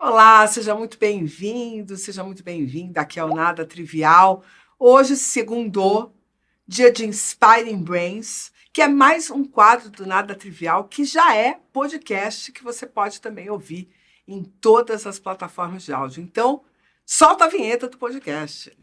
Olá, seja muito bem-vindo, seja muito bem-vinda aqui ao Nada Trivial. Hoje, segundou, dia de Inspiring Brains, que é mais um quadro do Nada Trivial, que já é podcast, que você pode também ouvir em todas as plataformas de áudio. Então, solta a vinheta do podcast.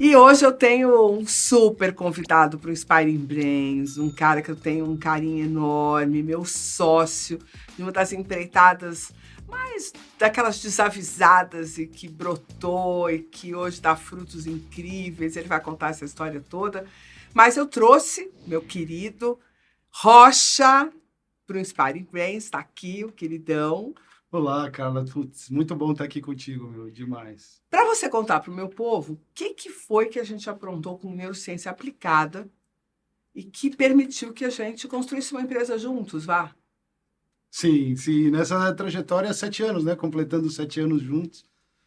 E hoje eu tenho um super convidado para o Inspiring Brains, um cara que eu tenho um carinho enorme, meu sócio de uma das empreitadas mais daquelas desavisadas e que brotou e que hoje dá frutos incríveis. Ele vai contar essa história toda. Mas eu trouxe meu querido Rocha para o Inspiring Brains, está aqui o queridão. Olá, Carla. Putz, muito bom estar aqui contigo, meu. Demais. Para você contar para o meu povo, o que foi que a gente aprontou com neurociência aplicada e que permitiu que a gente construísse uma empresa juntos, vá? Sim, sim. Nessa trajetória, 7 anos, né? Completando 7 anos juntos.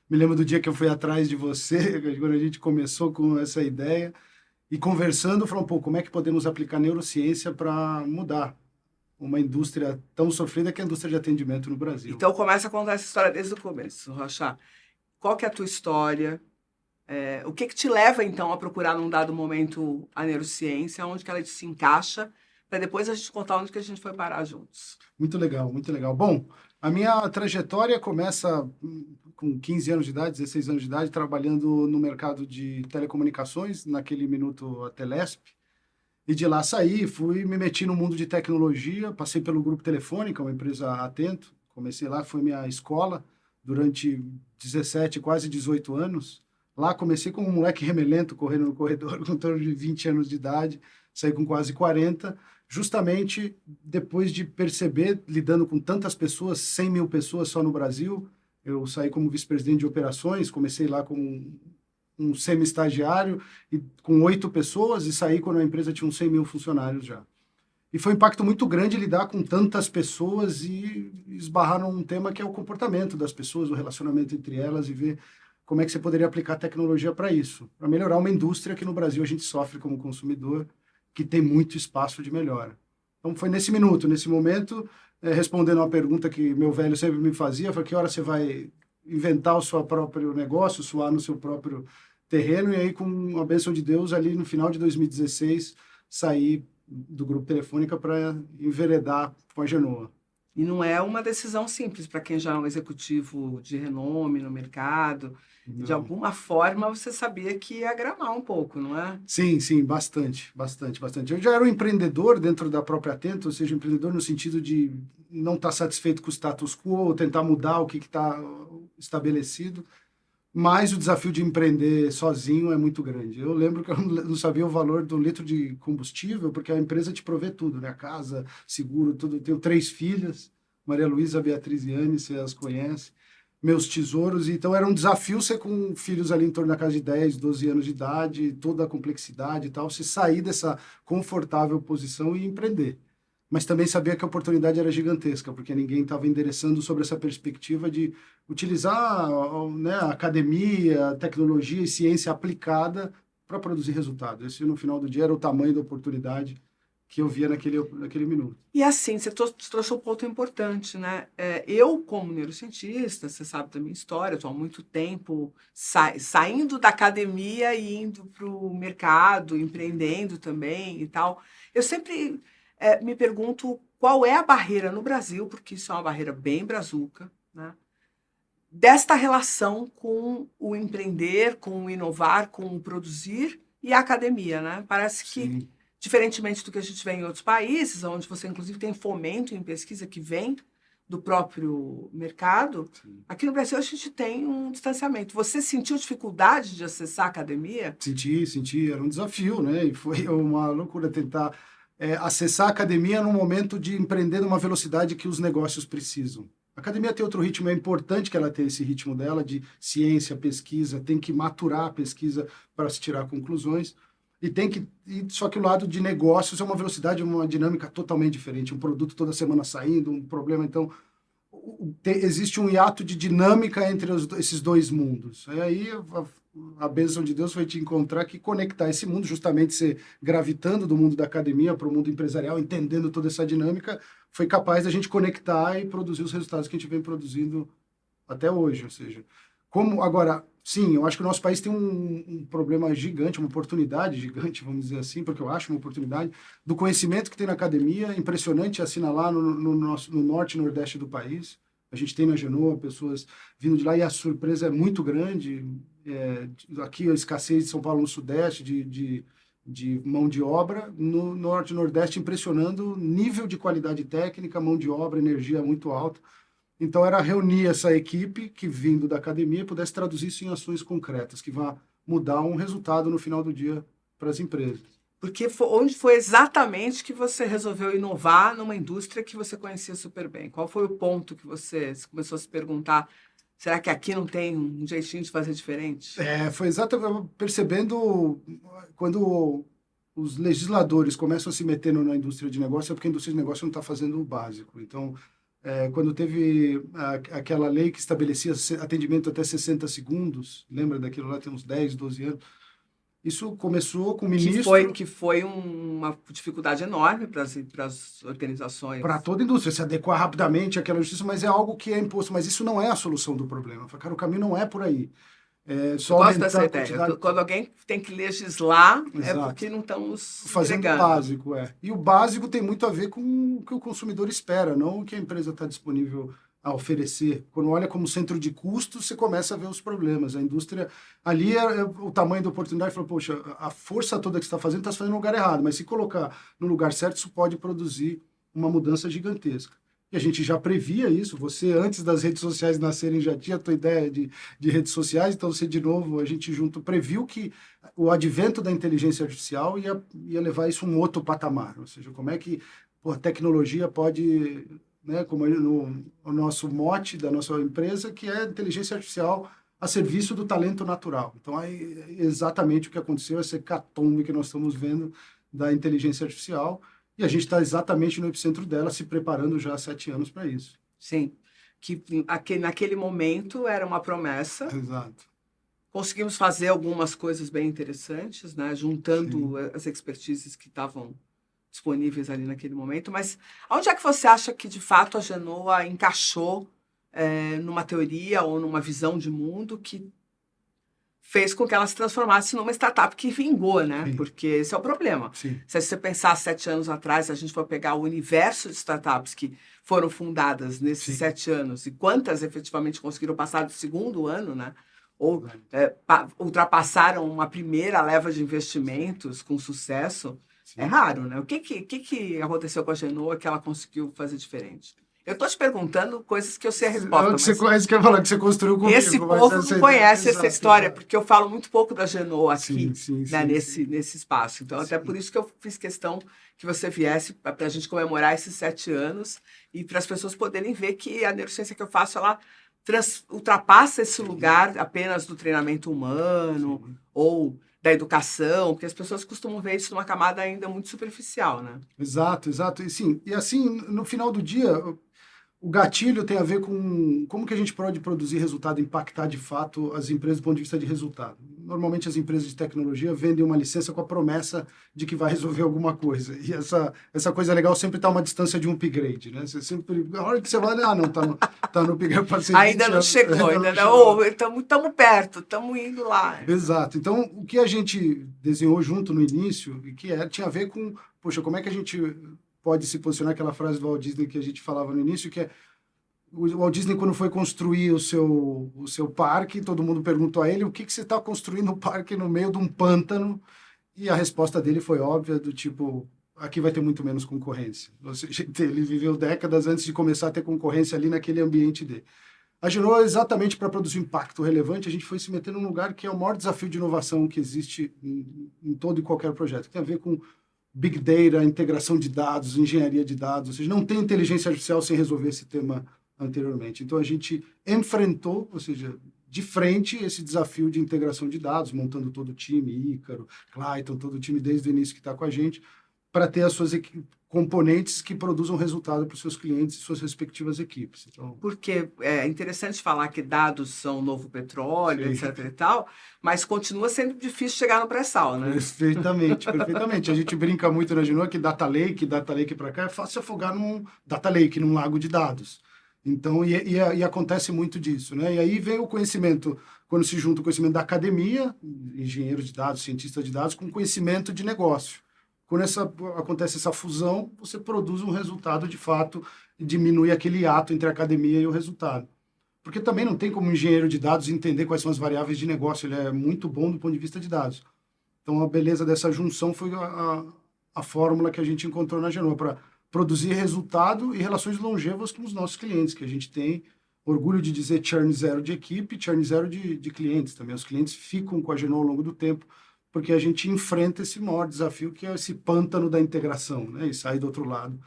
Me lembro do dia que eu fui atrás de você, quando a gente começou com essa ideia. E conversando, falou, pô, como é que podemos aplicar neurociência para mudar uma indústria tão sofrida que é a indústria de atendimento no Brasil? Então começa a contar essa história desde o começo, Rocha. Qual que é a tua história? O que te leva, então, a procurar num dado momento a neurociência, onde que ela se encaixa, para depois a gente contar onde que a gente foi parar juntos? Muito legal, muito legal. Bom, a minha trajetória começa com 15 anos de idade, 16 anos de idade, trabalhando no mercado de telecomunicações, naquele minuto a Telesp. E de lá saí, fui, me meti no mundo de tecnologia, passei pelo Grupo Telefônica, uma empresa Atento. Comecei lá, foi minha escola durante 17, quase 18 anos. Lá comecei como um moleque remelento, correndo no corredor com torno de 20 anos de idade, saí com quase 40, justamente depois de perceber, lidando com tantas pessoas, 100 mil pessoas só no Brasil. Eu saí como vice-presidente de operações, comecei lá como um semi-estagiário e com 8 pessoas e saí quando a empresa tinha uns 100 mil funcionários já. E foi um impacto muito grande lidar com tantas pessoas e esbarrar num tema que é o comportamento das pessoas, o relacionamento entre elas e ver como é que você poderia aplicar tecnologia para isso, para melhorar uma indústria que no Brasil a gente sofre como consumidor, que tem muito espaço de melhora. Então foi nesse minuto, nesse momento, respondendo uma pergunta que meu velho sempre me fazia, foi que hora você vai inventar o seu próprio negócio, suar no seu próprio terreno, e aí com a bênção de Deus, ali no final de 2016, saí do Grupo Telefônica para enveredar com a Genoa. E não é uma decisão simples para quem já é um executivo de renome no mercado. De Não. alguma forma você sabia que ia gramar um pouco, não é? Sim, sim, bastante, bastante, bastante. Eu já era um empreendedor dentro da própria Atento, ou seja, empreendedor no sentido de não estar satisfeito com o status quo, ou tentar mudar o que está estabelecido, mas o desafio de empreender sozinho é muito grande. Eu lembro que eu não sabia o valor do litro de combustível, porque a empresa te provê tudo, né? Casa, seguro, tudo. Eu tenho 3 filhas, Maria Luísa, Beatriz e Anne, você as conhece, meus tesouros. Então era um desafio ser com filhos ali em torno da casa de 10, 12 anos de idade, toda a complexidade e tal, se sair dessa confortável posição e empreender. Mas também sabia que a oportunidade era gigantesca, porque ninguém estava endereçando sobre essa perspectiva de utilizar, né, a academia, a tecnologia e ciência aplicada para produzir resultado. Esse, no final do dia, era o tamanho da oportunidade que eu via naquele minuto. E assim, você trouxe um ponto importante, né? Eu, como neurocientista, você sabe da minha história, estou há muito tempo saindo da academia e indo para o mercado, empreendendo também e tal. Eu sempre me pergunto qual é a barreira no Brasil, porque isso é uma barreira bem brazuca, né? Desta relação com o empreender, com o inovar, com o produzir e a academia, né? Parece que, Sim, diferentemente do que a gente vê em outros países, onde você inclusive tem fomento em pesquisa que vem do próprio mercado, sim. aqui no Brasil a gente tem um distanciamento. Você sentiu dificuldade de acessar a academia? Senti, era um desafio, né? E foi uma loucura tentar acessar a academia no momento de empreender numa velocidade que os negócios precisam. A academia tem outro ritmo, é importante que ela tenha esse ritmo dela de ciência, pesquisa, tem que maturar a pesquisa para se tirar conclusões. Só que o lado de negócios é uma velocidade, uma dinâmica totalmente diferente. Um produto toda semana saindo, um problema. Então, existe um hiato de dinâmica entre esses dois mundos. E aí a bênção de Deus foi te encontrar que conectar esse mundo, justamente ser gravitando do mundo da academia para o mundo empresarial, entendendo toda essa dinâmica, foi capaz da gente conectar e produzir os resultados que a gente vem produzindo até hoje. Ou seja, como agora, sim, eu acho que o nosso país tem um problema gigante, uma oportunidade gigante, vamos dizer assim, porque eu acho uma oportunidade do conhecimento que tem na academia, impressionante assinalar no norte e nordeste do país. A gente tem na Genoa pessoas vindo de lá e a surpresa é muito grande. Aqui a escassez de São Paulo no Sudeste de mão de obra, no Norte e Nordeste impressionando nível de qualidade técnica, mão de obra, energia muito alta. Então era reunir essa equipe que vindo da academia pudesse traduzir isso em ações concretas, que vá mudar um resultado no final do dia para as empresas. Porque onde foi exatamente que você resolveu inovar numa indústria que você conhecia super bem? Qual foi o ponto que você começou a se perguntar, será que aqui não tem um jeitinho de fazer diferente? Foi exatamente percebendo quando os legisladores começam a se meter na indústria de negócio, é porque a indústria de negócio não está fazendo o básico. Então, quando teve aquela lei que estabelecia atendimento até 60 segundos, lembra daquilo lá, tem uns 10, 12 anos, isso começou com o ministro... Que foi uma dificuldade enorme para as organizações. Para toda a indústria, se adequar rapidamente àquela justiça, mas é algo que é imposto. Mas isso não é a solução do problema. Cara, o caminho não é por aí. Só gosto dessa ideia. Quando alguém tem que legislar, Exato. É porque não estamos fazendo o básico. E o básico tem muito a ver com o que o consumidor espera, não o que a empresa está disponível a oferecer. Quando olha como centro de custos, você começa a ver os problemas. A indústria, ali é o tamanho da oportunidade, fala, poxa, a força toda que você está fazendo no lugar errado, mas se colocar no lugar certo, isso pode produzir uma mudança gigantesca. E a gente já previa isso, você antes das redes sociais nascerem já tinha a tua ideia de redes sociais, então você de novo, a gente junto previu que o advento da inteligência artificial ia levar isso a um outro patamar, ou seja, como é que a tecnologia pode, né, como o nosso mote da nossa empresa, que é a inteligência artificial a serviço do talento natural. Então, aí, exatamente o que aconteceu, essa hecatombe que nós estamos vendo da inteligência artificial, e a gente está exatamente no epicentro dela, se preparando já há 7 anos para isso. Sim, que naquele momento era uma promessa. Exato. Conseguimos fazer algumas coisas bem interessantes, né? Juntando Sim. as expertises que estavam disponíveis ali naquele momento. Mas onde é que você acha que, de fato, a Genoa encaixou numa teoria ou numa visão de mundo que fez com que ela se transformasse numa startup que vingou, né? Sim. Porque esse é o problema. Sim. Se você pensar 7 anos atrás, a gente for pegar o universo de startups que foram fundadas nesses Sim. 7 anos e quantas efetivamente conseguiram passar do segundo ano, né? Ou ultrapassaram uma primeira leva de investimentos com sucesso, Sim. é raro, né? O que aconteceu com a Genoa que ela conseguiu fazer diferente? Eu estou te perguntando coisas que eu sei a resposta. Mas... Você conhece, que eu falar que você construiu comigo. Esse povo não conhece essa história, porque eu falo muito pouco da Genoa aqui, nesse espaço. Então, até por isso que eu fiz questão que você viesse para a gente comemorar esses 7 anos e para as pessoas poderem ver que a neurociência que eu faço, ela ultrapassa esse lugar apenas do treinamento humano ou da educação, porque as pessoas costumam ver isso numa camada ainda muito superficial, né? Exato. E assim, no final do dia, o gatilho tem a ver com como que a gente pode produzir resultado, impactar de fato as empresas do ponto de vista de resultado. Normalmente as empresas de tecnologia vendem uma licença com a promessa de que vai resolver alguma coisa. E essa coisa legal sempre está a uma distância de um upgrade, né? Você sempre, a hora que você vai, não, tá no upgrade. Ainda não chegou, ainda não. Estamos perto, estamos indo lá. Exato. Então, o que a gente desenhou junto no início, e que tinha a ver com, poxa, como é que a gente pode se posicionar, aquela frase do Walt Disney que a gente falava no início, que é o Walt Disney, quando foi construir o seu parque, todo mundo perguntou a ele o que você está construindo um parque no meio de um pântano, e a resposta dele foi óbvia, do tipo, aqui vai ter muito menos concorrência. Ou seja, ele viveu décadas antes de começar a ter concorrência ali naquele ambiente dele. A Genoa, exatamente para produzir um impacto relevante, a gente foi se meter num lugar que é o maior desafio de inovação que existe em todo e qualquer projeto, que tem a ver com Big Data, integração de dados, engenharia de dados, ou seja, não tem inteligência artificial sem resolver esse tema anteriormente. Então, a gente enfrentou, ou seja, de frente, esse desafio de integração de dados, montando todo o time, Ícaro, Clayton, todo o time desde o início que está com a gente, para ter as suas componentes que produzam resultado para os seus clientes e suas respectivas equipes. Então, porque é interessante falar que dados são o novo petróleo, sim. etc. e tal, mas continua sendo difícil chegar no pré-sal, né? Perfeitamente, perfeitamente. A gente brinca muito na Genoa que data lake para cá é fácil afogar num data lake, num lago de dados. Então, e acontece muito disso, né? E aí vem o conhecimento, quando se junta o conhecimento da academia, engenheiro de dados, cientista de dados, com conhecimento de negócio. Quando acontece essa fusão, você produz um resultado de fato e diminui aquele ato entre a academia e o resultado. Porque também não tem como um engenheiro de dados entender quais são as variáveis de negócio, ele é muito bom do ponto de vista de dados. Então, a beleza dessa junção foi a fórmula que a gente encontrou na Genoa para produzir resultado e relações longevas com os nossos clientes, que a gente tem orgulho de dizer churn zero de equipe, churn zero de clientes também. Os clientes ficam com a Genoa ao longo do tempo, porque a gente enfrenta esse maior desafio, que é esse pântano da integração, né? E sair do outro lado.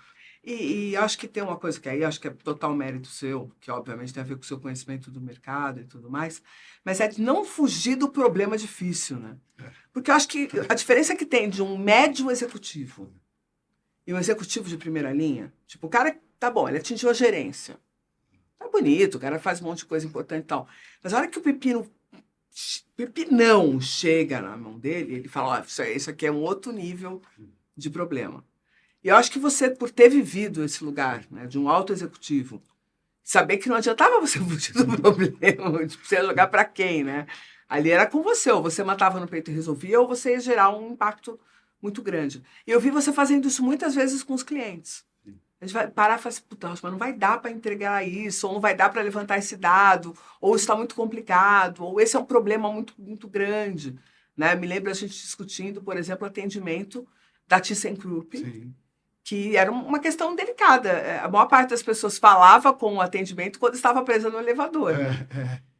E acho que tem uma coisa que aí acho que é total mérito seu, que obviamente tem a ver com o seu conhecimento do mercado e tudo mais, mas é de não fugir do problema difícil, né? Porque eu acho que a diferença que tem de um médio executivo e um executivo de primeira linha, tipo, o cara, tá bom, ele atingiu a gerência. Tá bonito, o cara faz um monte de coisa importante e tal. Mas a hora que o pepinão chega na mão dele, ele fala, ó, isso aqui é um outro nível de problema. E eu acho que você, por ter vivido esse lugar, né, de um alto executivo, saber que não adiantava você fugir do problema, tipo, você ia jogar para quem, né? Ali era com você, ou você matava no peito e resolvia, ou você ia gerar um impacto muito grande. E eu vi você fazendo isso muitas vezes com os clientes. A gente vai parar e falar assim, puta, mas não vai dar para entregar isso, ou não vai dar para levantar esse dado, ou isso está muito complicado, ou esse é um problema muito, muito grande. Né? Me lembro a gente discutindo, por exemplo, atendimento da ThyssenKrupp, Sim. que era uma questão delicada. A maior parte das pessoas falava com o atendimento quando estava presa no elevador.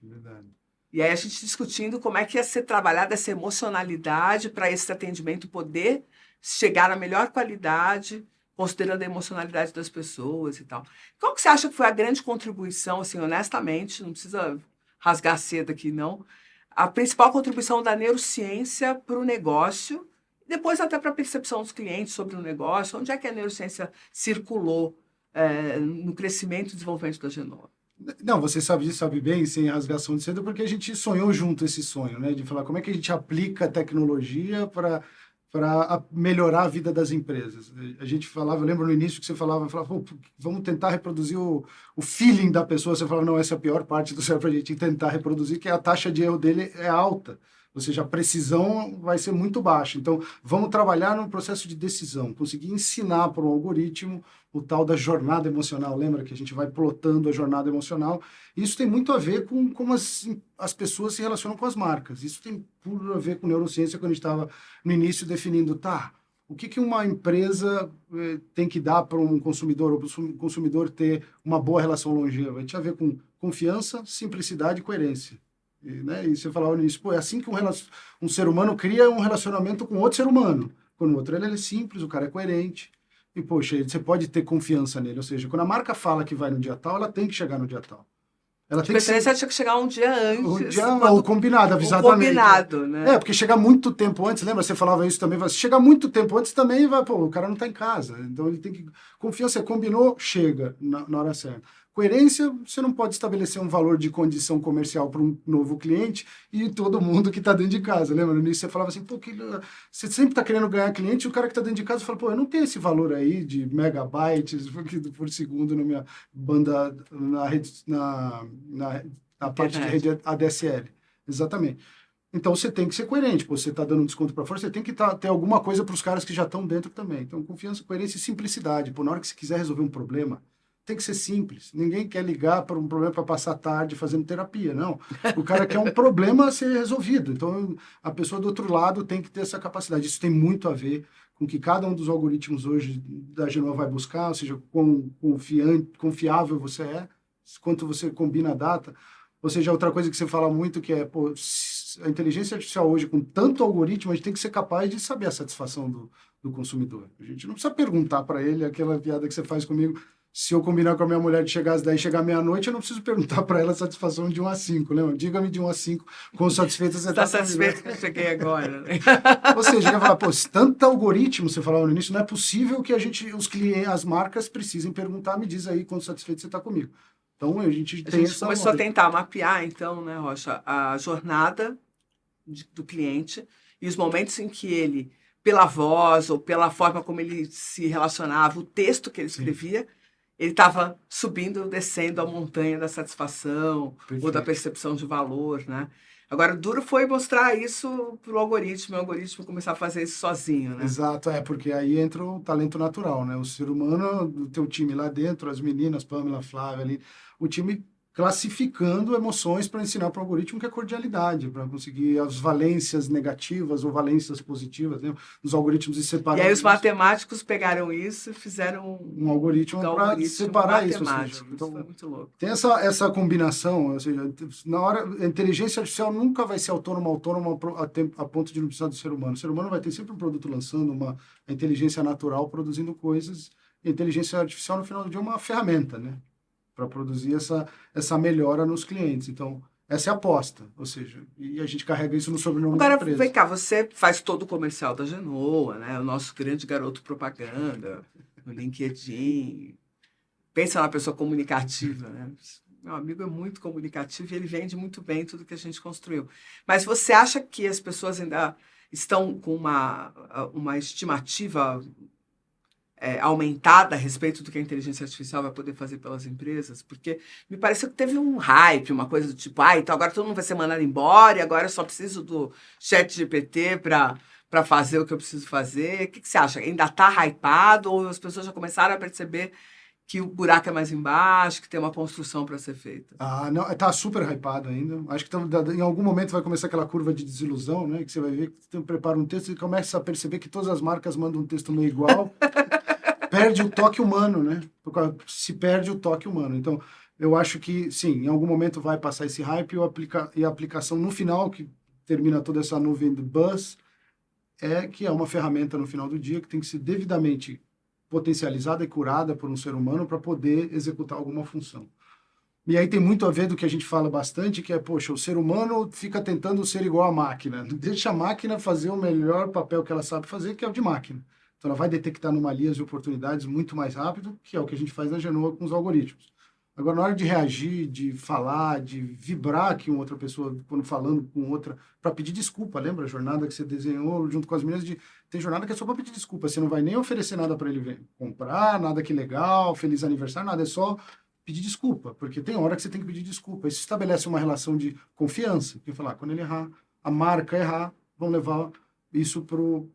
Verdade. E aí a gente discutindo como é que ia ser trabalhada essa emocionalidade para esse atendimento poder chegar na melhor qualidade, considerando a emocionalidade das pessoas e tal. Qual que você acha que foi a grande contribuição, assim, honestamente, não precisa rasgar cedo aqui, não, a principal contribuição da neurociência para o negócio, depois até para a percepção dos clientes sobre o negócio, onde é que a neurociência circulou no crescimento e desenvolvimento da Genoa? Não, você sabe disso, sabe bem, sem rasgação de cedo, porque a gente sonhou junto esse sonho, né? De falar como é que a gente aplica a tecnologia para melhorar a vida das empresas. A gente falava, eu lembro no início que você falava, pô, vamos tentar reproduzir o feeling da pessoa. Você falava, não, essa é a pior parte do cérebro para a gente tentar reproduzir, que a taxa de erro dele é alta. Ou seja, a precisão vai ser muito baixa. Então, vamos trabalhar no processo de decisão, conseguir ensinar para o algoritmo o tal da jornada emocional. Lembra que a gente vai plotando a jornada emocional? Isso tem muito a ver com como as pessoas se relacionam com as marcas. Isso tem tudo a ver com neurociência, quando a gente estava no início definindo, tá, o que uma empresa tem que dar para um consumidor, ou para o consumidor ter uma boa relação longeva? Tinha a ver com confiança, simplicidade e coerência. E você falava nisso, pô, é assim que um ser humano cria um relacionamento com outro ser humano. Quando o outro ele é simples, o cara é coerente. E, poxa, você pode ter confiança nele. Ou seja, quando a marca fala que vai no dia tal, ela tem que chegar no dia tal. Ela De tem que preferência, tinha que chegar um dia antes. ou combinado, avisadamente. Combinado, né? Porque chegar muito tempo antes, lembra? Você falava isso também. Se chegar muito tempo antes também, o cara não está em casa. Então, ele tem que... Confiança, combinou, chega na hora certa. Coerência, você não pode estabelecer um valor de condição comercial para um novo cliente e todo mundo que está dentro de casa. Lembra? No início você falava assim, você sempre está querendo ganhar cliente e o cara que está dentro de casa fala, eu não tenho esse valor aí de megabytes por segundo na minha banda, na parte de rede ADSL. Exatamente. Então, você tem que ser coerente. Você está dando um desconto para fora, você tem que ter alguma coisa para os caras que já estão dentro também. Então, confiança, coerência e simplicidade. Na hora que você quiser resolver um problema, tem que ser simples. Ninguém quer ligar para um problema para passar tarde fazendo terapia, não. O cara quer um problema a ser resolvido. Então, a pessoa do outro lado tem que ter essa capacidade. Isso tem muito a ver com que cada um dos algoritmos hoje da Genoa vai buscar, ou seja, quão confiável você é, quanto você combina a data. Ou seja, outra coisa que você fala muito que é, a inteligência artificial hoje, com tanto algoritmo, a gente tem que ser capaz de saber a satisfação do consumidor. A gente não precisa perguntar para ele aquela piada que você faz comigo, Se eu combinar com a minha mulher de chegar às 10 e chegar meia-noite, eu não preciso perguntar para ela a satisfação de 1 a 5, lembra? Diga-me de 1 a 5, quão satisfeita você está. Está satisfeito que eu cheguei agora, né? Ou seja, quer falar, pô, se tanto algoritmo, você falava no início, não é possível que os clientes, as marcas precisem perguntar, me diz aí quanto satisfeito você está comigo. Então, a gente tem essa começou a tentar mapear, então, né, Rocha, a jornada do cliente e os momentos em que ele, pela voz ou pela forma como ele se relacionava, o texto que ele escrevia, ele estava subindo ou descendo a montanha da satisfação ou da percepção de valor, né? Agora, o duro foi mostrar isso para o algoritmo começar a fazer isso sozinho, né? Exato, porque aí entra o talento natural, né? O ser humano, do teu time lá dentro, as meninas, Pamela, Flávia ali, o time classificando emoções para ensinar para o algoritmo que é cordialidade, para conseguir as valências negativas ou valências positivas, né? Os algoritmos de separar. E aí os matemáticos pegaram isso e fizeram um algoritmo para separar isso. Seja, então, foi muito louco. Tem essa combinação, ou seja, na hora, a inteligência artificial nunca vai ser autônoma a ponto de não precisar do ser humano. O ser humano vai ter sempre um produto lançando, a inteligência natural produzindo coisas, e a inteligência artificial, no final do dia, é uma ferramenta, né? Para produzir essa melhora nos clientes. Então, essa é a aposta, ou seja, e a gente carrega isso no sobrenome da empresa. Vem cá, você faz todo o comercial da Genoa, né? O nosso grande garoto propaganda, no LinkedIn. Pensa na pessoa comunicativa, né? Meu amigo é muito comunicativo e ele vende muito bem tudo que a gente construiu. Mas você acha que as pessoas ainda estão com uma estimativa aumentada a respeito do que a inteligência artificial vai poder fazer pelas empresas? Porque me pareceu que teve um hype, uma coisa do tipo, então agora todo mundo vai ser mandado embora e agora eu só preciso do ChatGPT para fazer o que eu preciso fazer. O que você acha? Ainda está hypado ou as pessoas já começaram a perceber que o buraco é mais embaixo, que tem uma construção para ser feita? Não, tá super hypado ainda. Acho que em algum momento vai começar aquela curva de desilusão, né? Que você vai ver que você prepara um texto e começa a perceber que todas as marcas mandam um texto meio igual. Perde o toque humano, né? Se perde o toque humano. Então, eu acho que, sim, em algum momento vai passar esse hype e a aplicação no final, que termina toda essa nuvem de buzz, que é uma ferramenta no final do dia que tem que ser devidamente potencializada e curada por um ser humano para poder executar alguma função. E aí tem muito a ver do que a gente fala bastante, que é, poxa, o ser humano fica tentando ser igual à máquina. Deixa a máquina fazer o melhor papel que ela sabe fazer, que é o de máquina. Então, ela vai detectar anomalias e oportunidades muito mais rápido, que é o que a gente faz na Genoa com os algoritmos. Agora, na hora de reagir, de falar, de vibrar que uma outra pessoa, quando falando com outra, para pedir desculpa, lembra a jornada que você desenhou junto com as meninas? Tem jornada que é só para pedir desculpa, você não vai nem oferecer nada para ele comprar, nada que legal, feliz aniversário, nada, é só pedir desculpa, porque tem hora que você tem que pedir desculpa. Isso estabelece uma relação de confiança, que falar, quando ele errar, a marca errar, vão levar isso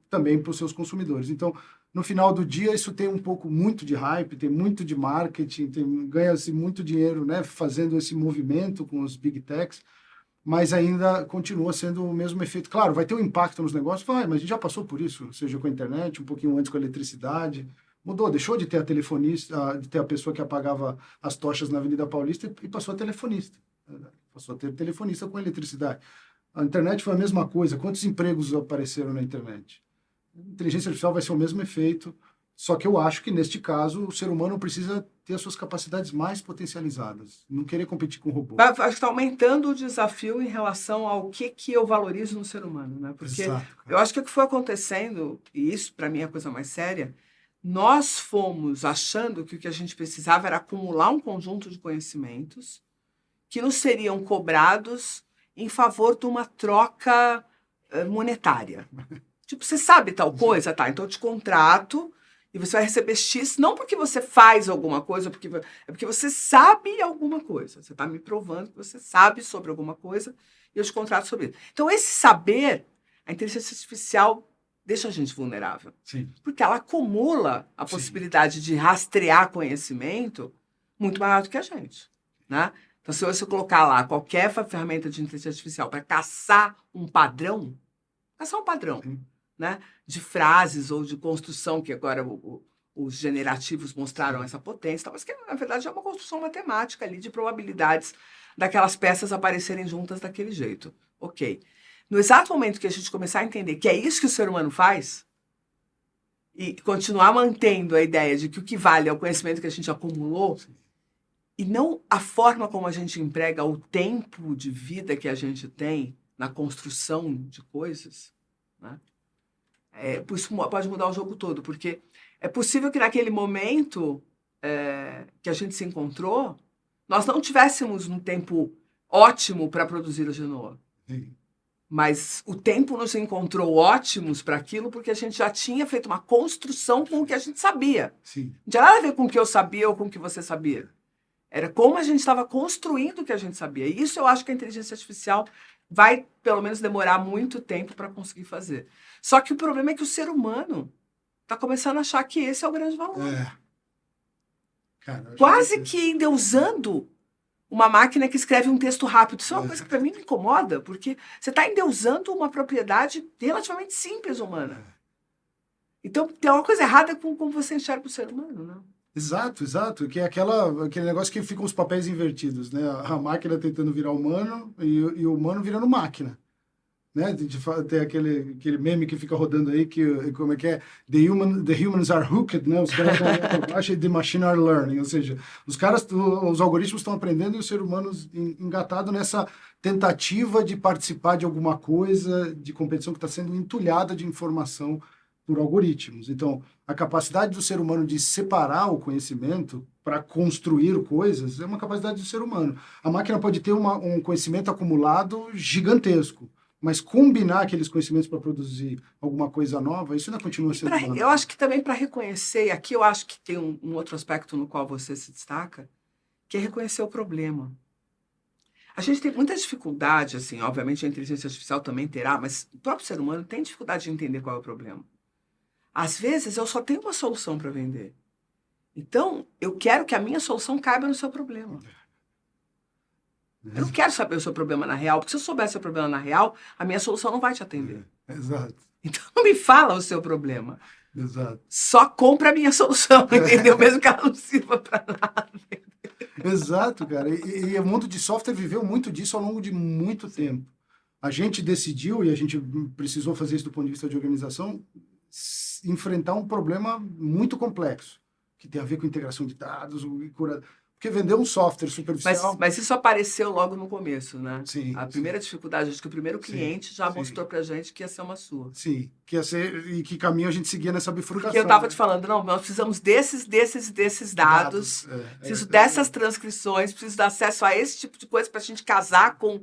também para os seus consumidores. Então, no final do dia, isso tem um pouco muito de hype, tem muito de marketing, ganha-se muito dinheiro, né, fazendo esse movimento com os big techs, mas ainda continua sendo o mesmo efeito. Claro, vai ter um impacto nos negócios, mas a gente já passou por isso, seja com a internet, um pouquinho antes com a eletricidade, mudou, deixou de ter a telefonista, de ter a pessoa que apagava as tochas na Avenida Paulista e passou a telefonista. Passou a ter telefonista com eletricidade. A internet foi a mesma coisa. Quantos empregos apareceram na internet? A inteligência artificial vai ser o mesmo efeito, só que eu acho que, neste caso, o ser humano precisa ter as suas capacidades mais potencializadas, não querer competir com o robô. Acho que está aumentando o desafio em relação ao que eu valorizo no ser humano, né? Porque eu acho que o que foi acontecendo, e isso para mim é a coisa mais séria, nós fomos achando que o que a gente precisava era acumular um conjunto de conhecimentos que nos seriam cobrados em favor de uma troca monetária. Tipo, você sabe tal coisa? Tá, então eu te contrato e você vai receber X, não porque você faz alguma coisa, é porque você sabe alguma coisa. Você está me provando que você sabe sobre alguma coisa e eu te contrato sobre isso. Então, esse saber, a inteligência artificial deixa a gente vulnerável. Sim. Porque ela acumula a possibilidade de rastrear conhecimento muito maior do que a gente, né? Então, se você colocar lá qualquer ferramenta de inteligência artificial para caçar um padrão, né, de frases ou de construção, que agora os generativos mostraram essa potência, mas que, na verdade, é uma construção matemática ali de probabilidades daquelas peças aparecerem juntas daquele jeito. Ok. No exato momento que a gente começar a entender que é isso que o ser humano faz, e continuar mantendo a ideia de que o que vale é o conhecimento que a gente acumulou e não a forma como a gente emprega o tempo de vida que a gente tem na construção de coisas, né? Isso pode mudar o jogo todo, porque é possível que naquele momento que a gente se encontrou, nós não tivéssemos um tempo ótimo para produzir a Genoa. Sim. Mas o tempo nos encontrou ótimos para aquilo porque a gente já tinha feito uma construção com o que a gente sabia. Sim. Não tinha nada a ver com o que eu sabia ou com o que você sabia. Era como a gente estava construindo o que a gente sabia. E isso eu acho que a inteligência artificial vai, pelo menos, demorar muito tempo para conseguir fazer. Só que o problema é que o ser humano está começando a achar que esse é o grande valor. Cara, quase que endeusando uma máquina que escreve um texto rápido. Isso é uma coisa que para mim me incomoda, porque você está endeusando uma propriedade relativamente simples humana. Então, tem uma coisa errada com como você enxerga o ser humano, né? Exato, exato. Que é aquele negócio que ficam os papéis invertidos, né? A máquina tentando virar humano e o humano virando máquina. Né? Tem aquele meme que fica rodando aí, que como é que é? The humans are hooked, né? Os caras acham the machine are learning, ou seja, os algoritmos estão aprendendo e o ser humano engatado nessa tentativa de participar de alguma coisa, de competição que está sendo entulhada de informação por algoritmos. Então, a capacidade do ser humano de separar o conhecimento para construir coisas é uma capacidade do ser humano. A máquina pode ter um conhecimento acumulado gigantesco, mas combinar aqueles conhecimentos para produzir alguma coisa nova, isso ainda continua sendo humano. Eu acho que também para reconhecer, e aqui eu acho que tem um outro aspecto no qual você se destaca, que é reconhecer o problema. A gente tem muita dificuldade, assim, obviamente a inteligência artificial também terá, mas o próprio ser humano tem dificuldade de entender qual é o problema. Às vezes eu só tenho uma solução para vender. Então, eu quero que a minha solução caiba no seu problema. Eu não quero saber o seu problema na real, porque se eu soubesse o seu problema na real, a minha solução não vai te atender. Exato. Então, não me fala o seu problema. Exato. Só compra a minha solução, entendeu? Mesmo que ela não sirva para nada. Exato, cara. E o mundo de software viveu muito disso ao longo de muito tempo. A gente decidiu, e a gente precisou fazer isso do ponto de vista de organização, enfrentar um problema muito complexo, que tem a ver com integração de dados, porque vender um software superficial... Mas isso apareceu logo no começo, né? Sim. A primeira dificuldade, acho que o primeiro cliente já mostrou pra gente que ia ser uma sua. Sim, que ia ser, e que caminho a gente seguia nessa bifurcação. Porque eu estava te falando, não, nós precisamos desses dados, preciso dessas transcrições, preciso dar acesso a esse tipo de coisa pra gente casar com...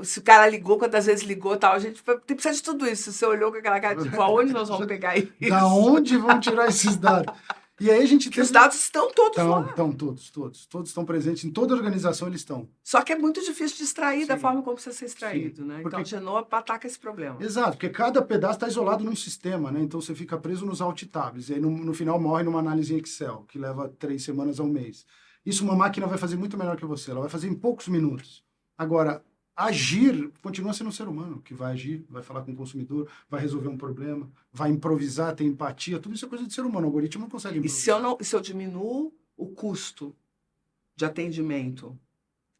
Se o cara ligou, quantas vezes ligou, tal, a gente precisa de tudo isso. Você olhou com aquela cara, tipo, aonde nós vamos pegar isso? Da onde vão tirar esses dados? E aí a gente os dados estão todos lá. Estão todos estão presentes, em toda organização eles estão. Só que é muito difícil de extrair da forma como precisa ser extraído, né? Então, a Genoa ataca esse problema. Exato, porque cada pedaço está isolado num sistema, né? Então, você fica preso nos alt tabs, e aí no final morre numa análise em Excel, que leva 3 semanas ao mês. Isso uma máquina vai fazer muito melhor que você, ela vai fazer em poucos minutos. Agora, agir continua sendo um ser humano que vai agir, vai falar com o consumidor, vai resolver um problema, vai improvisar, ter empatia, tudo isso é coisa de ser humano. O algoritmo não consegue improvisar. E se eu diminuo o custo de atendimento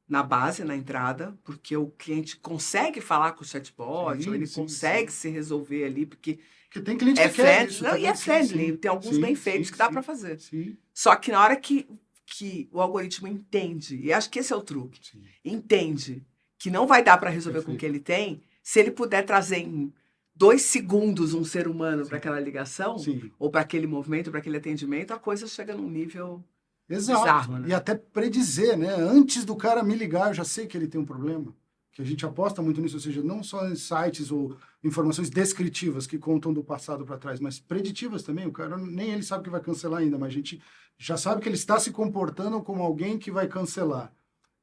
na base, na entrada, porque o cliente consegue falar com o chatbot, ou ele consegue se resolver ali, porque tem cliente é que quer friendly, não, e é friendly, tem alguns bem feitos que dá para fazer. Só que na hora que o algoritmo entende, e acho que esse é o truque, entende que não vai dar para resolver com o que ele tem, se ele puder trazer em 2 segundos um ser humano para aquela ligação, ou para aquele movimento, para aquele atendimento, a coisa chega num nível bizarro, né? E até predizer, né? Antes do cara me ligar, eu já sei que ele tem um problema. Que a gente aposta muito nisso, ou seja, não só em sites ou informações descritivas que contam do passado para trás, mas preditivas também. O cara nem ele sabe que vai cancelar ainda, mas a gente já sabe que ele está se comportando como alguém que vai cancelar.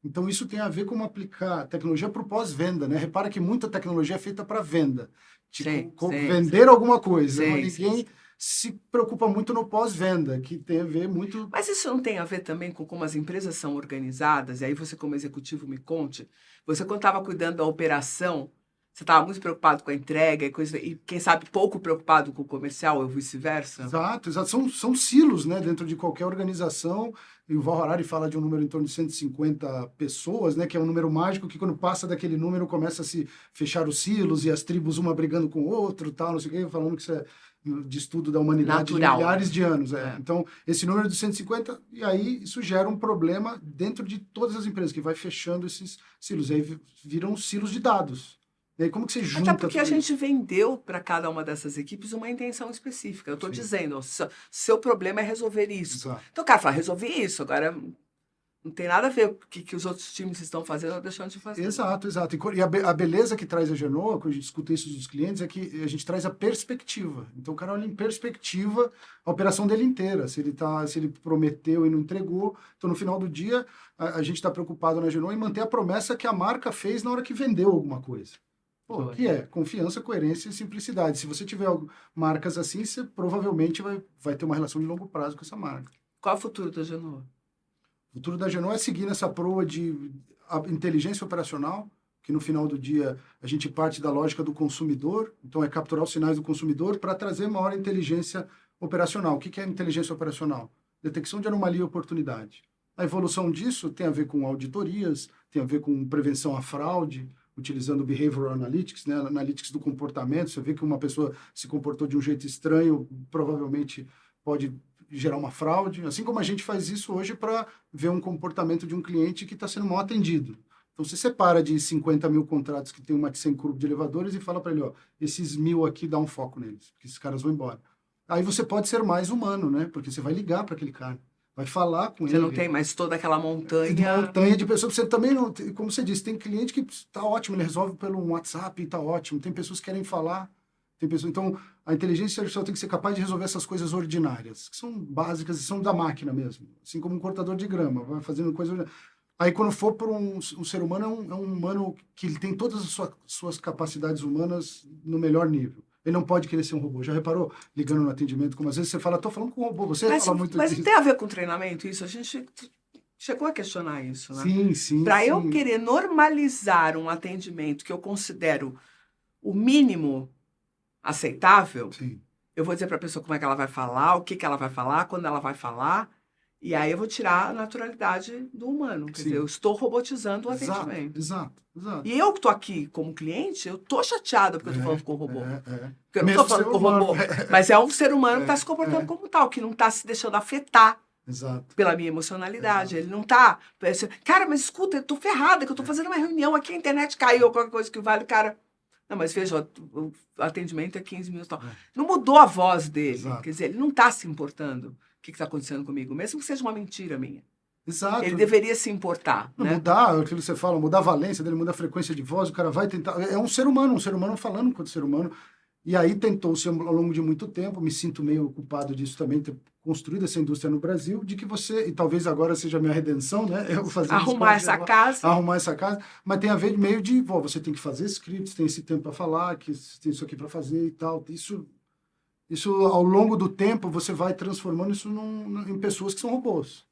Então, isso tem a ver com aplicar tecnologia para o pós-venda, né? Repara que muita tecnologia é feita para venda. Tipo, vender alguma coisa. Ninguém se preocupa muito no pós-venda, que tem a ver muito... Mas isso não tem a ver também com como as empresas são organizadas? E aí você, como executivo, me conte. Você, quando estava cuidando da operação, Você estava muito preocupado com a entrega e quem sabe pouco preocupado com o comercial ou vice-versa? Exato, exato. São silos, né, dentro de qualquer organização. E o Val Harari fala de um número em torno de 150 pessoas, né, que é um número mágico que quando passa daquele número começa a se fechar os silos e as tribos uma brigando com o outro, tal, não sei o quê, falando que isso é de estudo da humanidade Natural, de milhares né? de anos. Então, esse número de 150, e aí isso gera um problema dentro de todas as empresas, que vai fechando esses silos. E aí viram silos de dados. E aí como que você junta Até porque a tudo isso? gente vendeu para cada uma dessas equipes uma intenção específica. Eu estou Sim, dizendo, ó, seu problema é resolver isso. exato. Então o cara fala, resolvi isso, agora não tem nada a ver com o que os outros times estão fazendo ou deixando de fazer. Exato, exato. E a beleza que traz a Genoa, quando a gente escuta isso dos clientes, é que a gente traz a perspectiva. Então o cara olha em perspectiva a operação dele inteira. Se ele prometeu e não entregou. Então no final do dia, a gente está preocupado na Genoa em manter a promessa que a marca fez na hora que vendeu alguma coisa. Pô, que é confiança, coerência e simplicidade. Se você tiver marcas assim, você provavelmente vai ter uma relação de longo prazo com essa marca. Qual é o futuro da Genoa? O futuro da Genoa é seguir nessa proa de inteligência operacional, que no final do dia a gente parte da lógica do consumidor, então é capturar os sinais do consumidor para trazer maior inteligência operacional. O que é inteligência operacional? Detecção de anomalia e oportunidade. A evolução disso tem a ver com auditorias, tem a ver com prevenção à fraude, utilizando Behavioral Analytics, né, Analytics do comportamento. Você vê que uma pessoa se comportou de um jeito estranho, provavelmente pode gerar uma fraude, assim como a gente faz isso hoje para ver um comportamento de um cliente que está sendo mal atendido. Então, você separa de 50 mil contratos que tem uma sem curva de elevadores e fala para ele, ó, esses 1.000 aqui, dá um foco neles, porque esses caras vão embora. Aí você pode ser mais humano, né? Porque você vai ligar para aquele cara, vai falar com Você ele. não tem mais toda aquela De montanha. montanha de pessoas. Você também não, como você disse, tem cliente que está ótimo, ele resolve pelo WhatsApp e está ótimo. Tem pessoas que querem falar. Tem pessoas, então, a inteligência artificial tem que ser capaz de resolver essas coisas ordinárias, que são básicas e são da máquina mesmo. Assim como um cortador de grama, vai fazendo coisas. Aí, quando for para um ser humano, é um humano que ele tem todas as suas capacidades humanas no melhor nível. Ele não pode querer ser um robô. Já reparou, ligando no atendimento, como às vezes você fala, estou falando com um robô, você fala muito Mas disso. tem a ver com treinamento isso? A gente chegou a questionar isso, né? Sim, sim, Para eu sim. querer normalizar um atendimento que eu considero o mínimo aceitável, Sim. eu vou dizer para a pessoa como é que ela vai falar, o que que ela vai falar, quando ela vai falar, e aí eu vou tirar a naturalidade do humano. Quer dizer, eu estou robotizando o Exato, atendimento. exato, exato. E eu que estou aqui como cliente, eu estou chateada porque eu estou falando com o robô. Porque eu não Mesmo estou falando ser com o robô, humano. mas é um ser humano que está se comportando como tal, que não está se deixando afetar Exato. pela minha emocionalidade. Exato. Ele não está... Cara, mas escuta, eu estou ferrada, que eu estou fazendo uma reunião aqui, a internet caiu, ou qualquer coisa que vale, cara... Não, mas veja, o atendimento é 15 minutos. Tal. Não mudou a voz dele. Exato. Quer dizer, ele não está se importando o que está acontecendo comigo, mesmo que seja uma mentira minha. Exato. Ele deveria se importar. Não, né? mudar aquilo que você fala, mudar a valência dele, mudar a frequência de voz, o cara vai tentar. É um ser humano falando com outro ser humano. E aí tentou-se ao longo de muito tempo, me sinto meio culpado disso também, ter construído essa indústria no Brasil, de que você, e talvez agora seja a minha redenção, né? Eu fazer Arrumar essa casa. Arrumar essa casa, mas tem a ver meio de, você tem que fazer scripts, tem esse tempo para falar, que tem isso aqui para fazer e tal. Isso, ao longo do tempo, você vai transformando isso em pessoas que são robôs.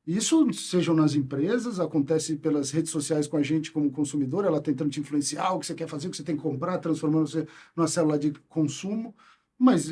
Isso, sejam nas empresas, acontece pelas redes sociais com a gente como consumidor, ela tentando te influenciar, o que você quer fazer, o que você tem que comprar, transformando você numa célula de consumo, mas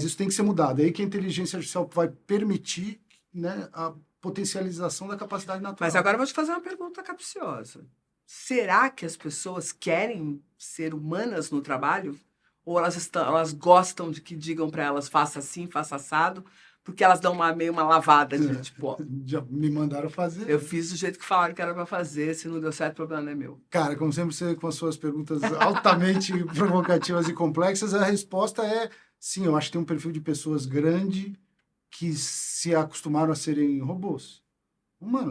isso tem que ser mudado. É aí que a inteligência artificial vai permitir, né, a potencialização da capacidade natural. Mas agora eu vou te fazer uma pergunta capciosa. Será que as pessoas querem ser humanas no trabalho? Ou elas gostam de que digam para elas, faça assim, faça assado, porque elas dão meio uma lavada de tipo, ó, já me mandaram fazer. Eu fiz do jeito que falaram que era para fazer, se não deu certo, o problema não é meu. Cara, como sempre, você com as suas perguntas altamente provocativas e complexas, a resposta é sim, eu acho que tem um perfil de pessoas grande que se acostumaram a serem robôs.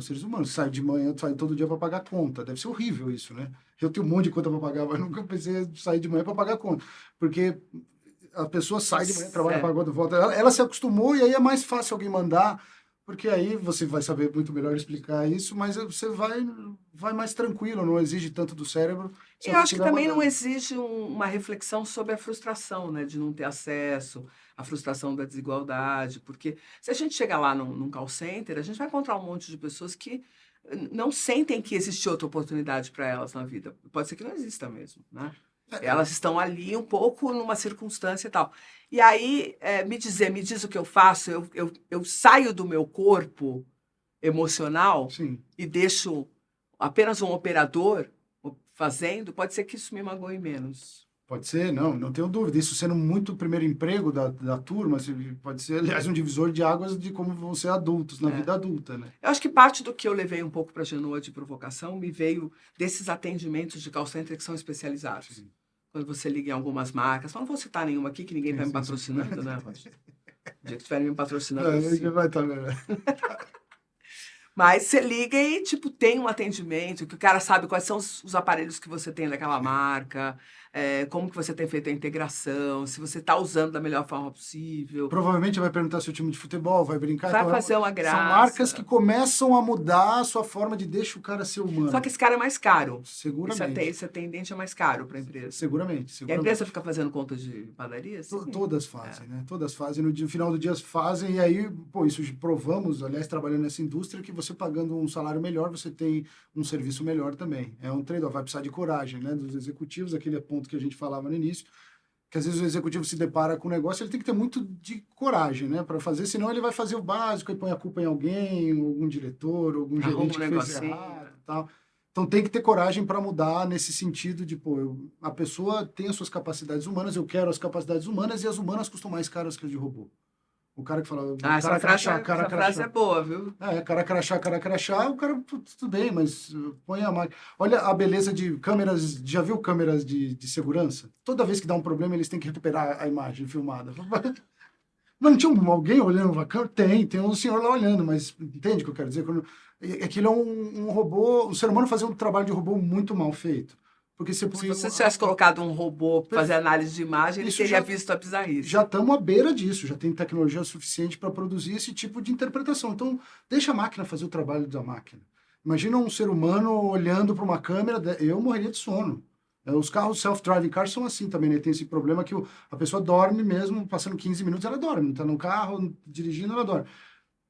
Seres humanos, sai de manhã, sai todo dia para pagar conta. Deve ser horrível isso, né? Eu tenho um monte de conta para pagar, mas nunca pensei em sair de manhã para pagar conta. Porque a pessoa sai de manhã, trabalha, paga conta, volta. Ela se acostumou e aí é mais fácil alguém mandar, porque aí você vai saber muito melhor explicar isso, mas você vai mais tranquilo, não exige tanto do cérebro. E eu acho que também não exige uma reflexão sobre a frustração, né, de não ter acesso, a frustração da desigualdade, porque se a gente chegar lá num call center, a gente vai encontrar um monte de pessoas que não sentem que existe outra oportunidade para elas na vida. Pode ser que não exista mesmo, né? Elas estão ali um pouco numa circunstância e tal. E aí, me diz o que eu faço, eu saio do meu corpo emocional Sim. e deixo apenas um operador fazendo, pode ser que isso me magoe menos. Pode ser, não tenho dúvida. Isso sendo muito o primeiro emprego da turma, pode ser, aliás, um divisor de águas de como vão ser adultos na vida adulta, né? Eu acho que parte do que eu levei um pouco para a Genoa de provocação me veio desses atendimentos de call center que são especializados. Sim. Quando você liga em algumas marcas, não vou citar nenhuma aqui, que ninguém está me patrocinando, né, Roger? O dia que estiverem me patrocinando, vai estar melhor. Mas você liga e, tipo, tem um atendimento, que o cara sabe quais são os aparelhos que você tem daquela marca, como que você tem feito a integração, se você está usando da melhor forma possível. Provavelmente vai perguntar seu time de futebol, vai brincar. Vai fazer uma graça. São marcas que começam a mudar a sua forma de deixar o cara ser humano. Só que esse cara é mais caro. Seguramente. Esse atendente é mais caro para a empresa. Seguramente. E a empresa fica fazendo conta de padaria? Todas fazem, né? Todas fazem. No final do dia fazem. E aí, pô, isso provamos, aliás, trabalhando nessa indústria, que você pagando um salário melhor, você tem um serviço melhor também. É um trade-off. Vai precisar de coragem, né? Dos executivos, aquele ponto que a gente falava no início, que às vezes o executivo se depara com um negócio, ele tem que ter muito de coragem, né, para fazer, senão ele vai fazer o básico e põe a culpa em alguém, algum diretor, algum gerente que fez errado e tal. Então tem que ter coragem para mudar nesse sentido de, pô, a pessoa tem as suas capacidades humanas, eu quero as capacidades humanas, e as humanas custam mais caras que as de robô. O cara que fala... essa frase é boa, viu? Cara crachá, o cara, tudo bem, mas põe a máquina. Olha a beleza de câmeras, já viu câmeras de segurança? Toda vez que dá um problema, eles têm que recuperar a imagem filmada. Não tinha alguém olhando a câmera? Tem um senhor lá olhando, mas entende o que eu quero dizer? Aquilo é um robô, o ser humano fazia um trabalho de robô muito mal feito. Porque se você tivesse colocado um robô para fazer análise de imagem, ele teria visto a bizarrice. Já estamos à beira disso, já tem tecnologia suficiente para produzir esse tipo de interpretação. Então, deixa a máquina fazer o trabalho da máquina. Imagina um ser humano olhando para uma câmera, eu morreria de sono. Os carros self-driving cars são assim também, né? Tem esse problema que a pessoa dorme mesmo, passando 15 minutos ela dorme, está no carro, dirigindo, ela dorme.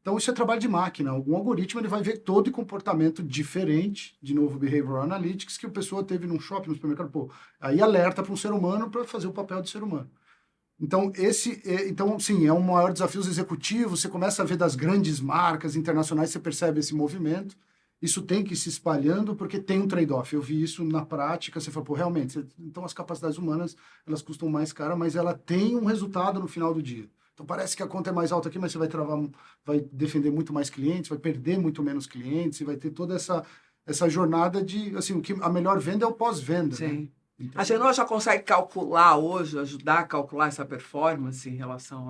Então, isso é trabalho de máquina. Algum algoritmo ele vai ver todo o comportamento diferente, de novo, Behavioral Analytics, que a pessoa teve num shopping, no supermercado. Pô, aí alerta para um ser humano para fazer o papel de ser humano. Então, sim, é um maior desafio executivo. Você começa a ver das grandes marcas internacionais, você percebe esse movimento. Isso tem que ir se espalhando, porque tem um trade-off. Eu vi isso na prática. Você fala, pô, realmente, então as capacidades humanas, elas custam mais caro, mas ela tem um resultado no final do dia. Então parece que a conta é mais alta aqui, mas você vai defender muito mais clientes, vai perder muito menos clientes, e vai ter toda essa jornada de, assim, a melhor venda é o pós-venda. Sim. Né? Então, a Genoa já consegue calcular hoje, ajudar a calcular essa performance em relação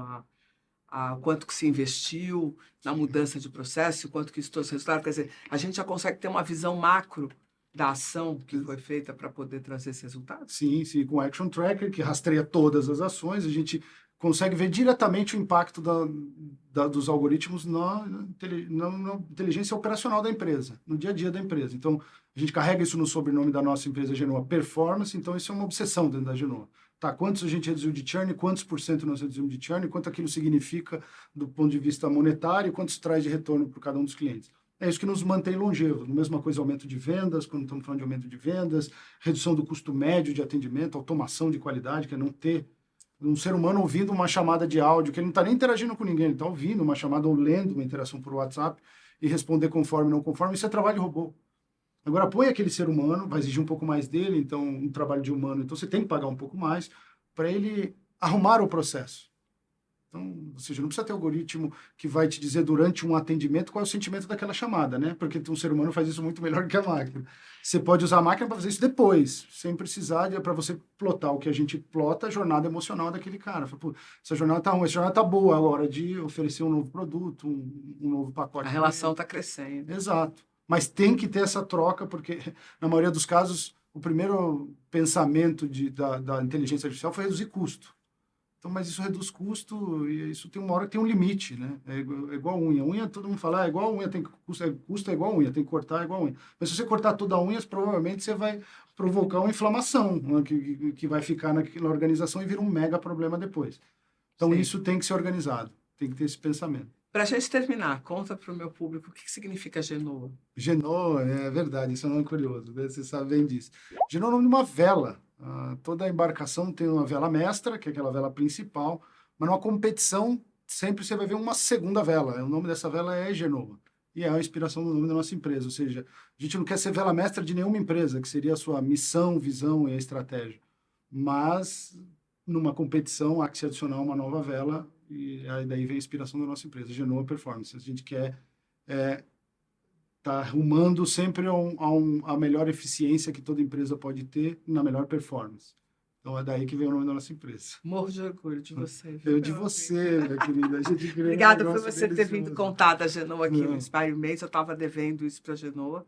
a quanto que se investiu na mudança de processo, quanto que isso trouxe resultado. Quer dizer, a gente já consegue ter uma visão macro da ação que foi feita para poder trazer esse resultado? Sim, com o Action Tracker, que rastreia todas as ações, a gente consegue ver diretamente o impacto dos algoritmos na inteligência operacional da empresa, no dia a dia da empresa. Então, a gente carrega isso no sobrenome da nossa empresa Genoa Performance, então isso é uma obsessão dentro da Genoa. Tá, quantos a gente reduziu de churn, quantos por cento nós reduzimos de churn, quanto aquilo significa do ponto de vista monetário, quanto isso traz de retorno para cada um dos clientes. É isso que nos mantém longevos. Mesma coisa, aumento de vendas, quando estamos falando de aumento de vendas, redução do custo médio de atendimento, automação de qualidade, que é não ter um ser humano ouvindo uma chamada de áudio, que ele não está nem interagindo com ninguém, ele está ouvindo uma chamada ou lendo uma interação por WhatsApp e responder conforme ou não conforme, isso é trabalho de robô. Agora, põe aquele ser humano, vai exigir um pouco mais dele, então, um trabalho de humano, então você tem que pagar um pouco mais para ele arrumar o processo. Então, ou seja, não precisa ter algoritmo que vai te dizer durante um atendimento qual é o sentimento daquela chamada, né? Porque um ser humano faz isso muito melhor que a máquina. Você pode usar a máquina para fazer isso depois, sem precisar para você plotar o que a gente plota, a jornada emocional daquele cara. Fala, essa jornada tá ruim, essa jornada tá boa, a hora de oferecer um novo produto, um novo pacote. A relação está crescendo. Exato. Mas tem que ter essa troca, porque na maioria dos casos, o primeiro pensamento da inteligência artificial foi reduzir custo. Então, mas isso reduz custo e isso tem uma hora que tem um limite, né? É igual unha. Unha, todo mundo fala, é igual unha, custo é igual unha, tem que cortar é igual unha. Mas se você cortar toda a unha, provavelmente você vai provocar uma inflamação, né? que vai ficar na organização e vira um mega problema depois. Então, Isso tem que ser organizado, tem que ter esse pensamento. Para a gente terminar, conta para o meu público o que significa Genoa. Genoa, é verdade, isso é um nome curioso, né? Você sabe bem disso. Genoa é o nome de uma vela. Toda a embarcação tem uma vela mestra, que é aquela vela principal, mas numa competição sempre você vai ver uma segunda vela. O nome dessa vela é Genoa. E é a inspiração do nome da nossa empresa. Ou seja, a gente não quer ser vela mestra de nenhuma empresa, que seria a sua missão, visão e a estratégia. Mas numa competição há que se adicionar uma nova vela, e aí daí vem a inspiração da nossa empresa, Genoa Performance. A gente quer tá rumando sempre a melhor eficiência que toda empresa pode ter na melhor performance. Então é daí que vem o nome da nossa empresa. Morro de orgulho de você. Eu de você, minha querida. A gente criou um Obrigada por negócio você ter vindo delicioso. contar da Genoa aqui no Não. Inspire Mês. Eu estava devendo isso para a Genoa.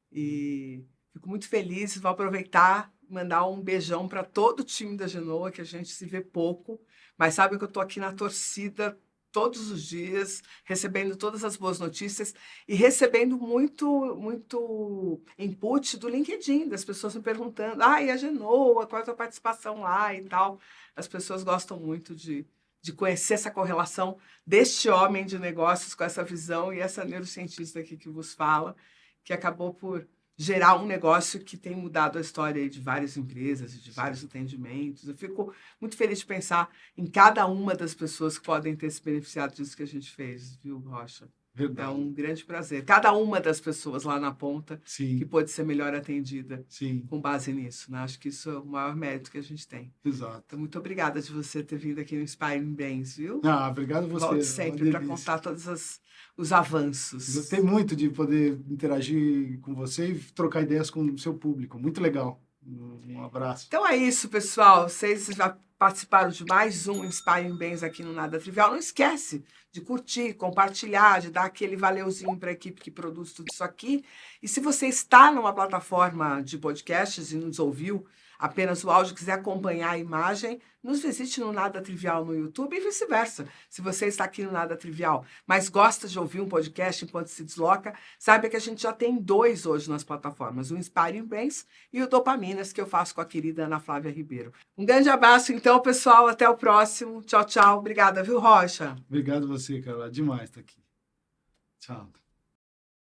E fico muito feliz. Vou aproveitar e mandar um beijão para todo o time da Genoa, que a gente se vê pouco. Mas sabe que eu estou aqui na torcida todos os dias, recebendo todas as boas notícias e recebendo muito input do LinkedIn, das pessoas me perguntando, e a Genoa, qual é a tua participação lá e tal. As pessoas gostam muito de conhecer essa correlação deste homem de negócios com essa visão e essa neurocientista aqui que vos fala, que acabou por gerar um negócio que tem mudado a história aí de várias empresas e de vários atendimentos. Eu fico muito feliz de pensar em cada uma das pessoas que podem ter se beneficiado disso que a gente fez, viu, Rocha? Verdade. É um grande prazer. Cada uma das pessoas lá na ponta Sim. que pode ser melhor atendida Sim. com base nisso, né? Acho que isso é o maior mérito que a gente tem. Exato. Então, muito obrigada de você ter vindo aqui no Inspiring Bens, viu? Obrigado a você. Volte sempre para contar todos os avanços. Gostei muito de poder interagir com você e trocar ideias com o seu público. Muito legal. Um abraço. Então é isso, pessoal. Vocês já participaram de mais um Inspiring Bens aqui no Nada Trivial. Não esquece de curtir, compartilhar, de dar aquele valeuzinho para a equipe que produz tudo isso aqui. E se você está numa plataforma de podcasts e nos ouviu apenas o áudio, quiser acompanhar a imagem, nos visite no Nada Trivial no YouTube e vice-versa. Se você está aqui no Nada Trivial, mas gosta de ouvir um podcast enquanto se desloca, saiba que a gente já tem 2 hoje nas plataformas, o Inspiring Bens e o Dopaminas, que eu faço com a querida Ana Flávia Ribeiro. Um grande abraço, então, pessoal. Até o próximo. Tchau, tchau. Obrigada, viu, Rocha? Obrigado a você, Carla. Demais estar aqui. Tchau.